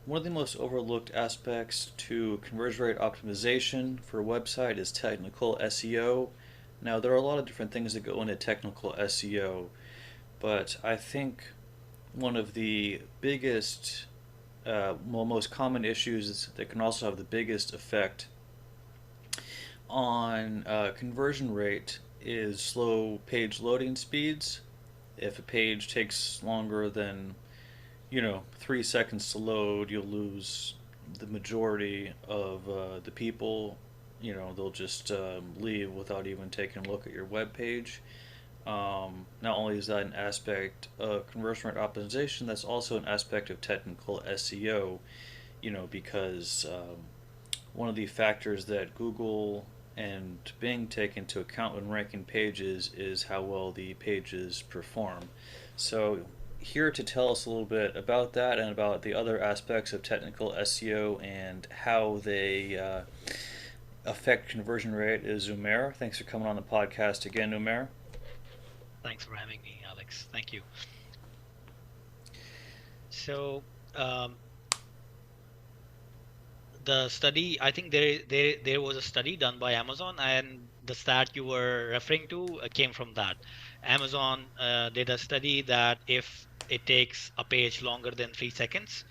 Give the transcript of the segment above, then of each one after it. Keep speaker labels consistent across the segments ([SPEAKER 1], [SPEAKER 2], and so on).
[SPEAKER 1] One of the most overlooked aspects to conversion rate optimization for a website is technical SEO. Now, there are a lot of different things that go into technical SEO, but I think one of the biggest, most common issues that can also have the biggest effect on conversion rate is slow page loading speeds. If a page takes longer than 3 seconds to load, you'll lose the majority of the people. They'll just leave without even taking a look at your web page. Not only is that an aspect of conversion rate optimization, that's also an aspect of technical SEO. Because one of the factors that Google and Bing take into account when ranking pages is how well the pages perform. So, here to tell us a little bit about that and about the other aspects of technical SEO and how they affect conversion rate is Umair. Thanks for coming on the podcast again, Umair.
[SPEAKER 2] Thanks for having me, Alex. Thank you. So, um, the study, I think there was a study done by Amazon, and the stat you were referring to came from that. Amazon did a study that if it takes a page longer than 3 seconds,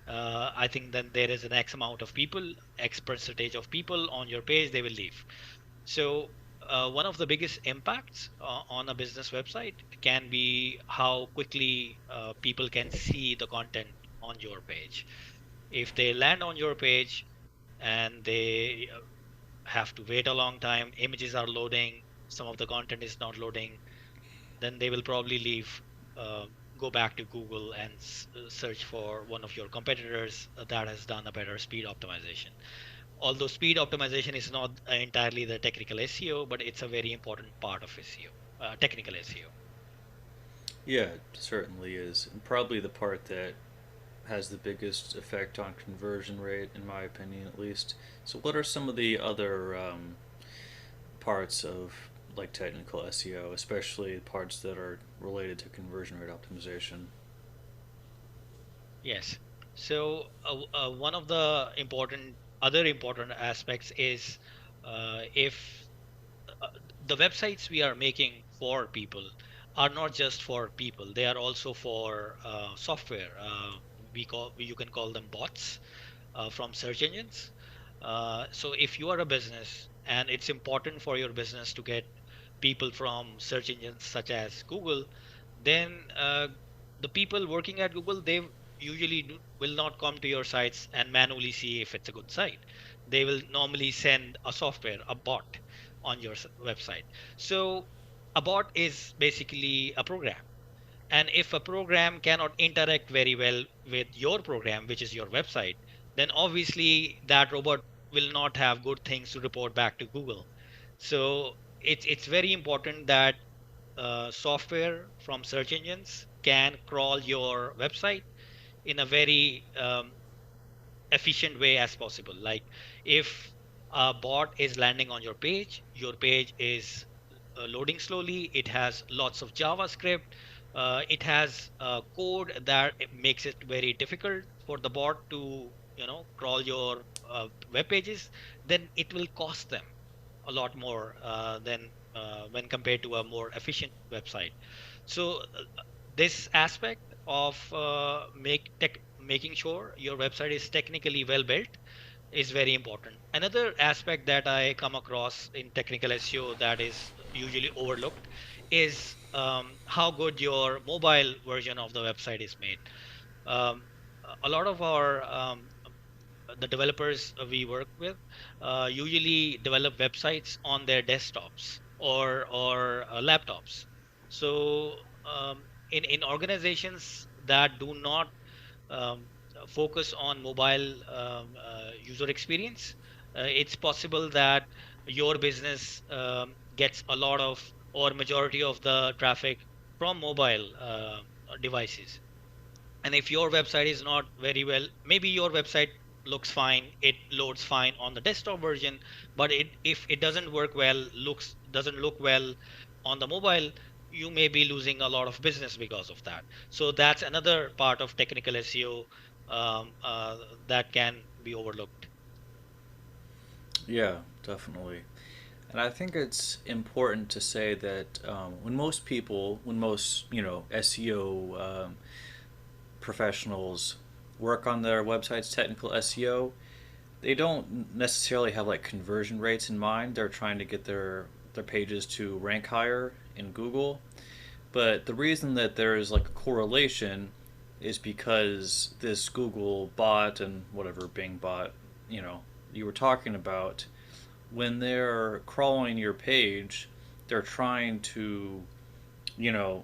[SPEAKER 2] I think then there is an X amount of people, X percentage of people on your page, they will leave. So, one of the biggest impacts on a business website can be how quickly people can see the content on your page. If they land on your page and they have to wait a long time, images are loading, some of the content is not loading, then they will probably leave, uh, go back to Google and search for one of your competitors that has done a better speed optimization. Although speed optimization is not entirely the technical SEO, but it's a very important part of SEO, technical SEO.
[SPEAKER 1] Yeah, it certainly is. And probably the part that has the biggest effect on conversion rate, in my opinion, at least. So, what are some of the other parts of like technical SEO, especially parts that are related to conversion rate optimization?
[SPEAKER 2] Yes. So one of the other important aspects is if uh, the websites we are making for people are not just for people, they are also for software. You can call them bots from search engines. So if you are a business and it's important for your business to get people from search engines such as Google, then the people working at Google, they usually will not come to your sites and manually see if it's a good site. They will normally send a software, a bot on your website. So a bot is basically a program. And if a program cannot interact very well with your program, which is your website, then obviously that robot will not have good things to report back to Google. So it's very important that software from search engines can crawl your website in a very efficient way as possible. Like if a bot is landing on your page is loading slowly, it has lots of JavaScript, it has code that it makes it very difficult for the bot to crawl your web pages, then it will cost them a lot more than when compared to a more efficient website. So this aspect of making sure your website is technically well built is very important. Another aspect that I come across in technical SEO that is usually overlooked is how good your mobile version of the website is made. Um, a lot of our the developers we work with usually develop websites on their desktops or laptops. So in organizations that do not um, focus on mobile user experience, it's possible that your business gets a lot of or majority of the traffic from mobile devices. And if your website is not very well, maybe your website looks fine, it loads fine on the desktop version, but if it doesn't work well, looks doesn't look well on the mobile, you may be losing a lot of business because of that. So that's another part of technical SEO, um, uh, that can be overlooked.
[SPEAKER 1] Yeah, definitely. And I think it's important to say that when most SEO professionals work on their website's technical SEO, they don't necessarily have like conversion rates in mind. They're trying to get their pages to rank higher in Google. But the reason that there is like a correlation is because this Google bot and whatever Bing bot, you know, you were talking about, when they're crawling your page, they're trying to, you know,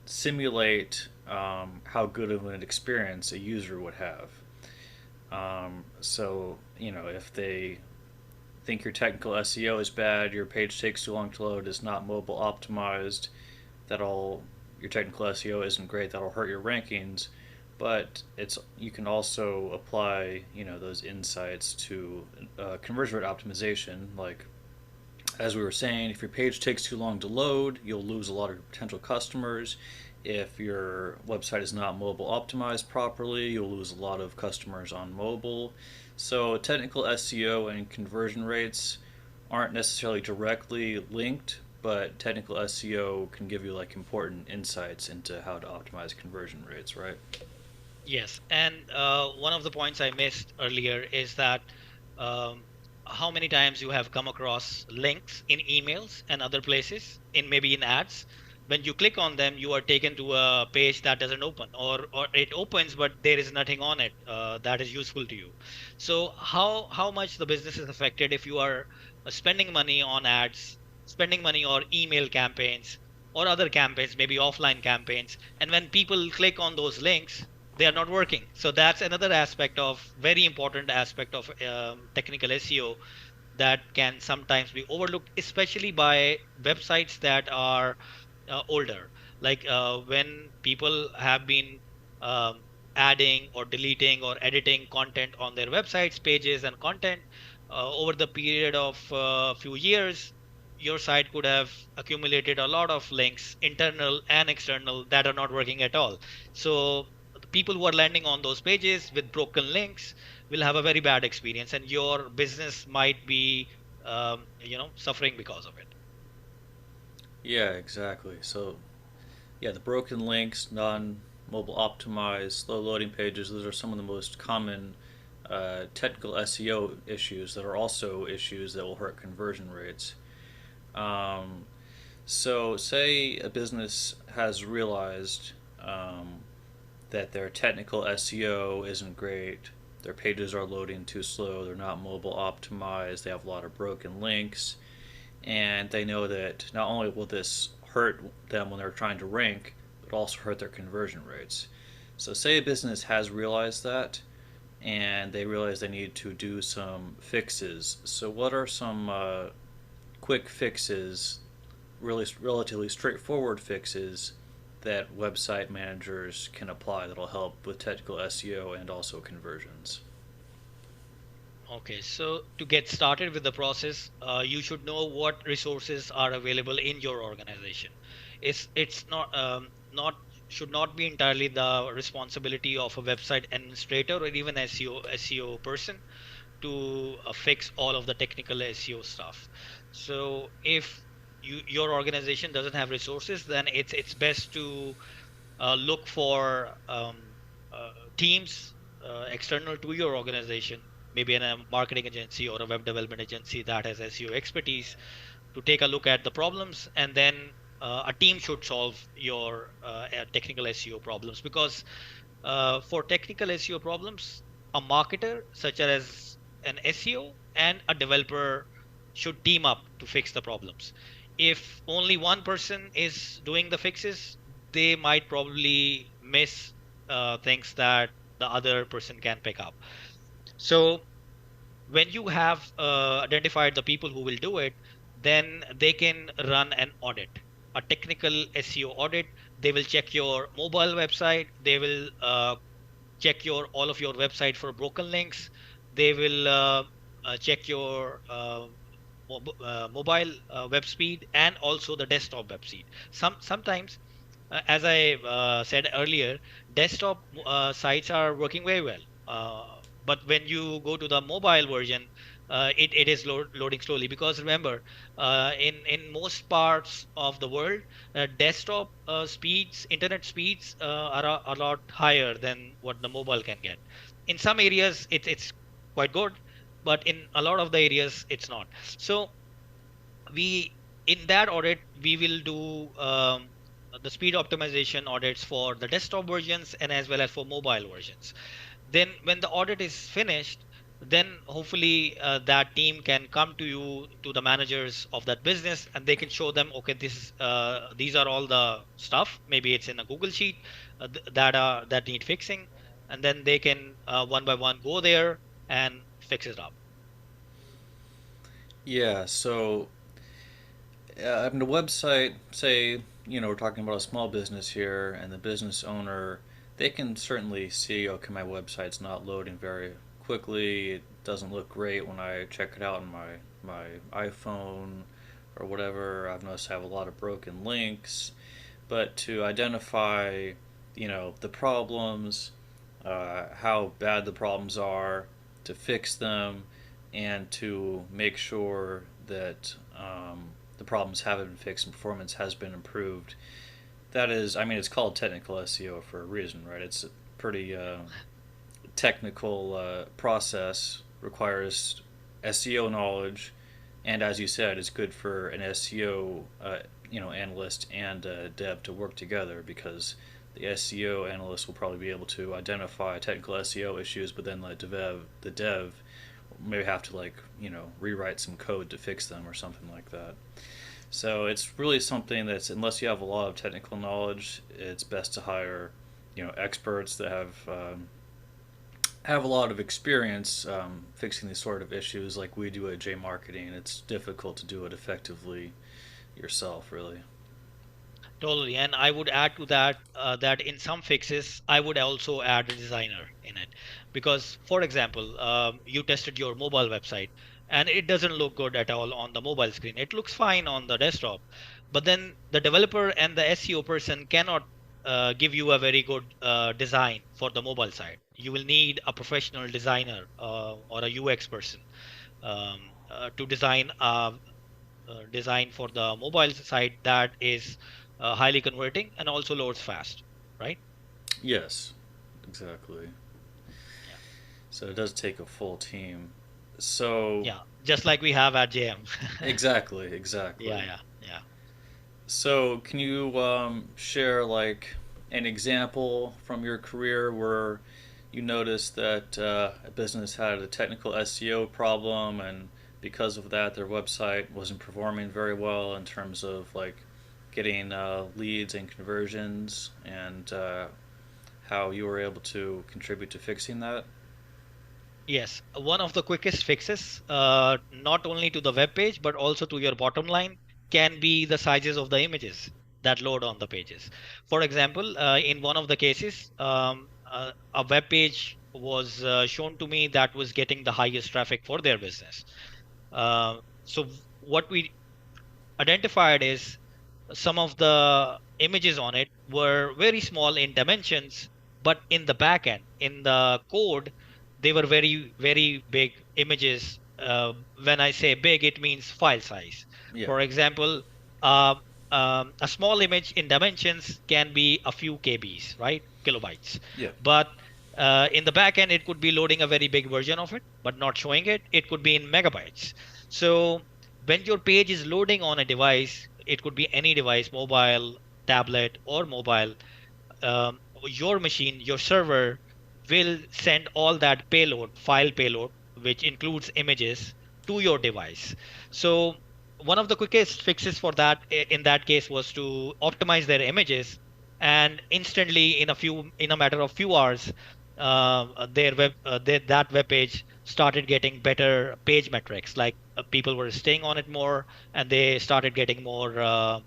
[SPEAKER 1] simulate how good of an experience a user would have. So, if they think your technical SEO is bad, your page takes too long to load, is not mobile optimized, that'll your technical SEO isn't great, that'll hurt your rankings. But it's you can also apply those insights to conversion rate optimization. Like as we were saying, if your page takes too long to load, you'll lose a lot of potential customers. If your website is not mobile optimized properly, you'll lose a lot of customers on mobile. So, technical SEO and conversion rates aren't necessarily directly linked, but technical SEO can give you like important insights into how to optimize conversion rates, right?
[SPEAKER 2] Yes, and one of the points I missed earlier is that um, how many times you have come across links in emails and other places, in maybe in ads. When you click on them, you are taken to a page that doesn't open, or it opens but there is nothing on it that is useful to you. So how much the business is affected if you are spending money on ads, spending money on email campaigns or other campaigns, maybe offline campaigns, and when people click on those links they are not working. So that's another aspect of very important aspect of technical SEO that can sometimes be overlooked, especially by websites that are older. Like when people have been um, adding or deleting or editing content on their websites, pages, and content over the period of a few years, your site could have accumulated a lot of links, internal and external, that are not working at all. So the people who are landing on those pages with broken links will have a very bad experience, and your business might be suffering because of it.
[SPEAKER 1] Yeah, exactly. So, yeah, the broken links, non mobile optimized, slow loading pages, those are some of the most common technical SEO issues that are also issues that will hurt conversion rates. Um, so, say a business has realized that their technical SEO isn't great, their pages are loading too slow, they're not mobile optimized, they have a lot of broken links, and they know that not only will this hurt them when they're trying to rank, but also hurt their conversion rates. So, say a business has realized that, and they realize they need to do some fixes. So, what are some quick fixes, really relatively straightforward fixes that website managers can apply that'll help with technical SEO and also conversions?
[SPEAKER 2] Okay, so to get started with the process, you should know what resources are available in your organization. It's not should not be entirely the responsibility of a website administrator or even SEO person to fix all of the technical SEO stuff. So if your organization doesn't have resources, then it's best to look for teams external to your organization, maybe in a marketing agency or a web development agency that has SEO expertise, to take a look at the problems, and then a team should solve your technical SEO problems. Because for technical SEO problems, a marketer such as an SEO and a developer should team up to fix the problems. If only one person is doing the fixes, they might probably miss things that the other person can pick up. So when you have identified the people who will do it, then they can run an audit, a technical SEO audit. They will check your mobile website. They will check your all of your website for broken links. They will check your mobile web speed and also the desktop web speed. Sometimes, as I said earlier, desktop sites are working very well. But when you go to the mobile version, it is loading slowly, because remember, in most parts of the world, desktop speeds, internet speeds are a lot higher than what the mobile can get. In some areas, it's quite good, but in a lot of the areas, it's not. So we in that audit we will do the speed optimization audits for the desktop versions and as well as for mobile versions. Then when the audit is finished, then hopefully that team can come to you, to the managers of that business, and they can show them, okay, these are all the stuff, maybe it's in a Google sheet, that need fixing, and then they can one by one go there and fix it up.
[SPEAKER 1] Yeah, so on the website, say, we're talking about a small business here, and the business owner, they can certainly see, okay, my website's not loading very quickly. It doesn't look great when I check it out on my iPhone or whatever. I've noticed I have a lot of broken links. But to identify, the problems, how bad the problems are, to fix them, and to make sure that the problems haven't been fixed and performance has been improved. That is, I mean, it's called technical SEO for a reason, right? It's a pretty technical process, requires SEO knowledge, and as you said, it's good for an SEO, analyst and dev to work together, because the SEO analyst will probably be able to identify technical SEO issues, but then the dev maybe have to, like, rewrite some code to fix them or something like that. So it's really something that's, unless you have a lot of technical knowledge, it's best to hire, experts that have a lot of experience fixing these sort of issues, like we do at JMarketing. It's difficult to do it effectively yourself, really.
[SPEAKER 2] Totally. And I would add to that that in some fixes, I would also add a designer in it. Because, for example, you tested your mobile website and it doesn't look good at all on the mobile screen. It looks fine on the desktop. But then the developer and the SEO person cannot give you a very good design for the mobile side. You will need a professional designer or a UX person to design for the mobile side that is highly converting and also loads fast, right?
[SPEAKER 1] Yes, exactly.
[SPEAKER 2] Yeah,
[SPEAKER 1] So it does take a full team. So
[SPEAKER 2] yeah, just like we have at JM.
[SPEAKER 1] exactly,
[SPEAKER 2] Yeah,
[SPEAKER 1] exactly.
[SPEAKER 2] yeah, yeah.
[SPEAKER 1] So can you share, like, an example from your career where you noticed that a business had a technical SEO problem, and because of that, their website wasn't performing very well in terms of, like, getting leads and conversions, and how you were able to contribute to fixing that?
[SPEAKER 2] Yes, one of the quickest fixes, not only to the web page but also to your bottom line, can be the sizes of the images that load on the pages. For example, in one of the cases, a web page was shown to me that was getting the highest traffic for their business. So what we identified is some of the images on it were very small in dimensions, but in the back end, in the code, they were very, very big images. When I say big, it means file size.
[SPEAKER 1] Yeah,
[SPEAKER 2] For example, uh, a small image in dimensions can be a few KBs, right? Kilobytes.
[SPEAKER 1] yeah,
[SPEAKER 2] But in the back end, it could be loading a very big version of it, but not showing it. It could be in megabytes. So when your page is loading on a device, it could be any device, mobile, tablet, or mobile, your machine, your server will send all that payload, file payload, which includes images, to your device. So one of the quickest fixes for that in that case was to optimize their images, and instantly in a matter of few hours, that web page started getting better page metrics, like people were staying on it more, and they started getting more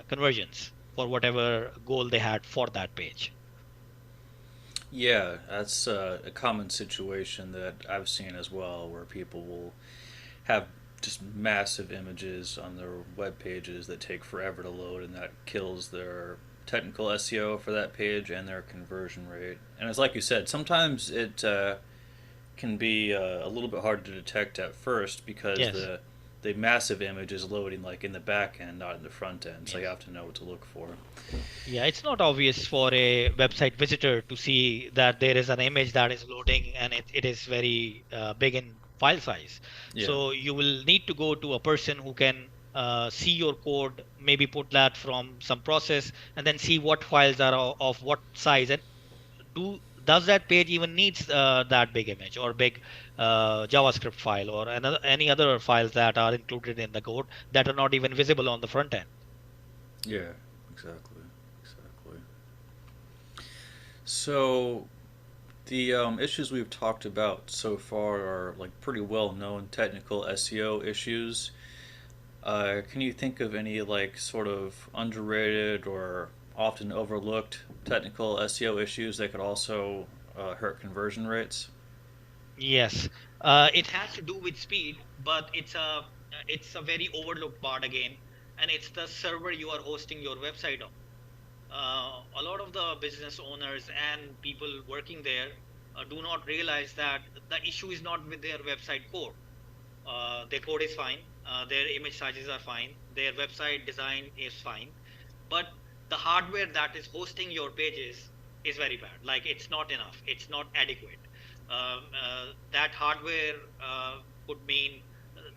[SPEAKER 2] conversions for whatever goal they had for that page.
[SPEAKER 1] yeah. That's a common situation that I've seen as well, where people will have just massive images on their web pages that take forever to load, and that kills their technical SEO for that page and their conversion rate. And it's like you said, sometimes it can be a little bit hard to detect at first because
[SPEAKER 2] Yes.
[SPEAKER 1] the massive image is loading like in the back end, not in the front end. So you
[SPEAKER 2] Yes.
[SPEAKER 1] have to know what to look for.
[SPEAKER 2] Yeah, it's not obvious for a website visitor to see that there is an image that is loading and it is very big in file size.
[SPEAKER 1] Yeah.
[SPEAKER 2] So you will need to go to a person who can see your code, maybe put that from some process, and then see what files are of what size, and does that page even needs that big image or big JavaScript file or any other files that are included in the code that are not even visible on the front end.
[SPEAKER 1] Yeah. Exactly. Exactly. So the issues we've talked about so far are like pretty well known technical SEO issues. Can you think of any like sort of underrated or often overlooked technical SEO issues that could also hurt conversion rates?
[SPEAKER 2] Yes, it has to do with speed, but it's a very overlooked part again, and it's the server you are hosting your website on. A lot of the business owners and people working there do not realize that the issue is not with their website code. Their code is fine, their image sizes are fine, their website design is fine, but the hardware that is hosting your pages is very bad. Like it's not enough, it's not adequate. That hardware could mean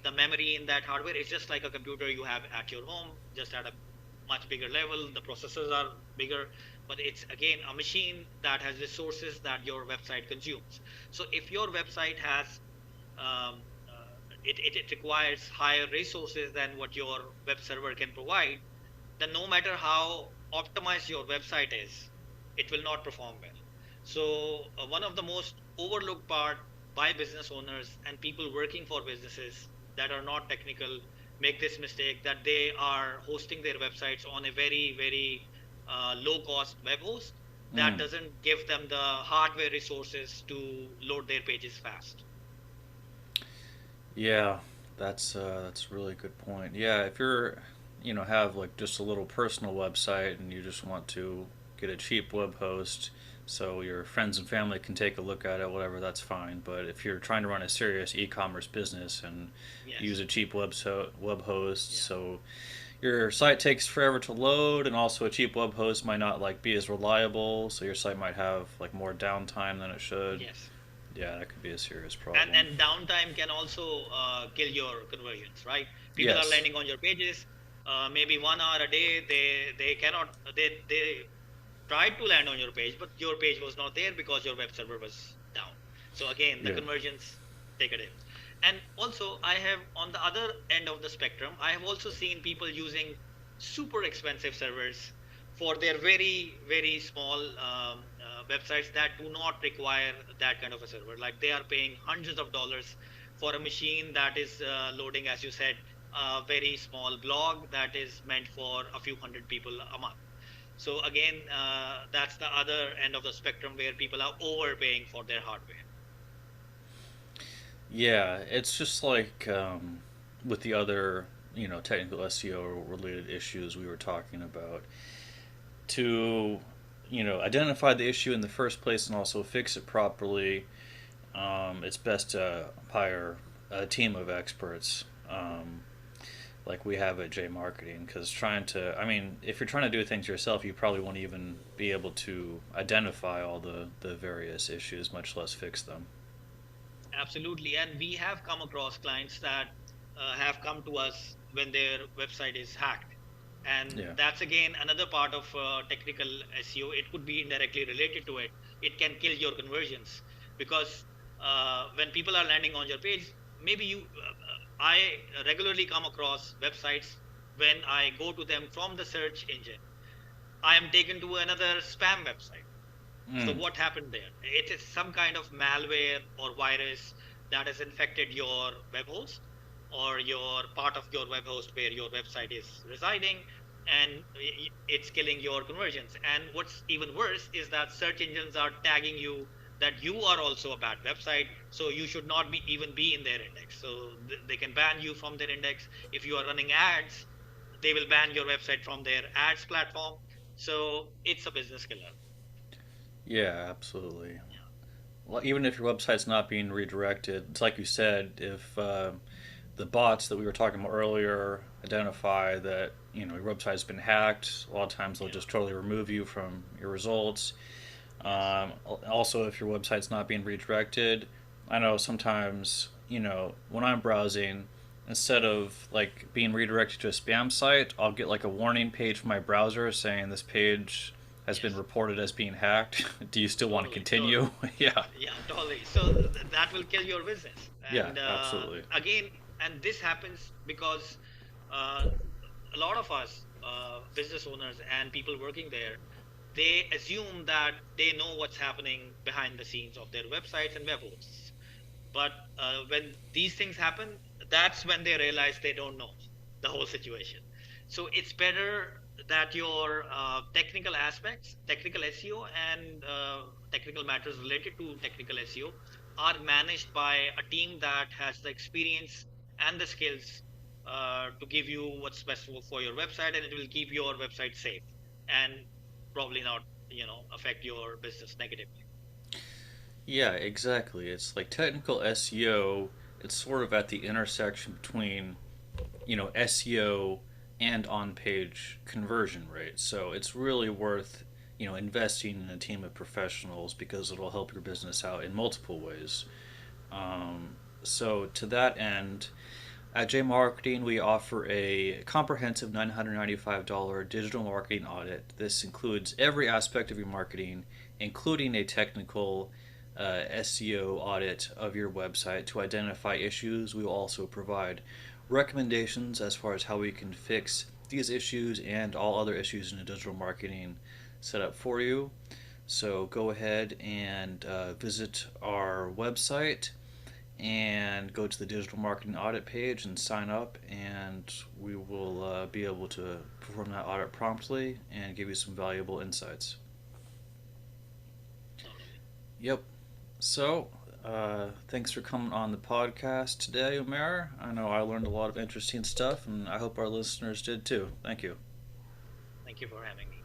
[SPEAKER 2] the memory in that hardware is just like a computer you have at your home, just at a much bigger level. The processors are bigger, but it's again a machine that has resources that your website consumes. So if your website has it requires higher resources than what your web server can provide, then no matter how optimized your website is, it will not perform well. So one of the most overlooked part by business owners and people working for businesses that are not technical make this mistake that they are hosting their websites on a very low cost web host that
[SPEAKER 1] Mm.
[SPEAKER 2] doesn't give them the hardware resources to load their pages fast.
[SPEAKER 1] Yeah, that's a really good point. Yeah, if you're have like just a little personal website and you just want to get a cheap web host so your friends and family can take a look at it, whatever, that's fine. But if you're trying to run a serious e-commerce business and use
[SPEAKER 2] Yes.
[SPEAKER 1] a cheap web host,
[SPEAKER 2] Yeah.
[SPEAKER 1] so your site takes forever to load, and also a cheap web host might not like be as reliable, so your site might have like more downtime than it should.
[SPEAKER 2] Yes.
[SPEAKER 1] Yeah, that could be a serious
[SPEAKER 2] and
[SPEAKER 1] problem.
[SPEAKER 2] and downtime can also kill your conversions, right? People are
[SPEAKER 1] Yes.
[SPEAKER 2] landing on your pages, maybe 1 hour a day they cannot they tried to land on your page, but your page was not there because your web server was down. So again, the
[SPEAKER 1] Yeah.
[SPEAKER 2] conversions take a dip. And also, I have on the other end of the spectrum, I have also seen people using super expensive servers for their very small websites that do not require that kind of a server. Like they are paying hundreds of dollars for a machine that is loading, as you said, a very small blog that is meant for a few hundred people a month. So again, that's the other end of the spectrum where people are overpaying for their hardware.
[SPEAKER 1] Yeah, it's just like with the other, technical SEO related issues we were talking about. To, identify the issue in the first place and also fix it properly, it's best to hire a team of experts, like we have at JMarketing. Because if you're trying to do things yourself, you probably won't even be able to identify all the various issues, much less fix them.
[SPEAKER 2] Absolutely. And we have come across clients that have come to us when their website is hacked. And
[SPEAKER 1] Yeah.
[SPEAKER 2] that's again another part of technical SEO. It could be indirectly related to it. It can kill your conversions because when people are landing on your page, maybe I regularly come across websites when I go to them from the search engine. I am taken to another spam website. So
[SPEAKER 1] Mm.
[SPEAKER 2] what happened there? It is some kind of malware or virus that has infected your web host or your part of your web host where your website is residing, and it's killing your conversions. And what's even worse is that search engines are tagging you that you are also a bad website, so you should not be even be in their index. So they can ban you from their index. If you are running ads, they will ban your website from their ads platform. So it's a business killer.
[SPEAKER 1] Yeah, absolutely.
[SPEAKER 2] Yeah.
[SPEAKER 1] Well, even if your website's not being redirected, it's like you said, if the bots that we were talking about earlier identify that your website's been hacked, a lot of times they'll
[SPEAKER 2] Yeah.
[SPEAKER 1] just totally remove you from your results.
[SPEAKER 2] Yes.
[SPEAKER 1] Also, if your website's not being redirected, I know sometimes when I'm browsing, instead of like being redirected to a spam site, I'll get like a warning page from my browser saying this page has been
[SPEAKER 2] Yes.
[SPEAKER 1] reported as being hacked. Do you still want to
[SPEAKER 2] Totally.
[SPEAKER 1] continue?
[SPEAKER 2] Totally.
[SPEAKER 1] Yeah.
[SPEAKER 2] Yeah. Totally. So that will kill your business.
[SPEAKER 1] Yeah,
[SPEAKER 2] And
[SPEAKER 1] absolutely.
[SPEAKER 2] again, and this happens because uh, a lot of us, business owners and people working there, they assume that they know what's happening behind the scenes of their websites and web hosts. But when these things happen, that's when they realize they don't know the whole situation. So it's better that your technical aspects, technical SEO, and technical matters related to technical SEO are managed by a team that has the experience and the skills to give you what's best for your website, and it will keep your website safe and probably not, affect your business negatively.
[SPEAKER 1] Yeah, exactly. It's like technical SEO, it's sort of at the intersection between SEO and on-page conversion rate. So it's really worth investing in a team of professionals because it'll help your business out in multiple ways. So to that end, at JMarketing, we offer a comprehensive $995 digital marketing audit. This includes every aspect of your marketing, including a technical SEO audit of your website to identify issues. We will also provide recommendations as far as how we can fix these issues and all other issues in a digital marketing setup for you. So go ahead and visit our website and go to the digital marketing audit page and sign up, and we will be able to perform that audit promptly and give you some valuable insights.
[SPEAKER 2] Totally.
[SPEAKER 1] Yep. So, thanks for coming on the podcast today, Umair. I know I learned a lot of interesting stuff, and I hope our listeners did too. Thank you.
[SPEAKER 2] Thank you for having me.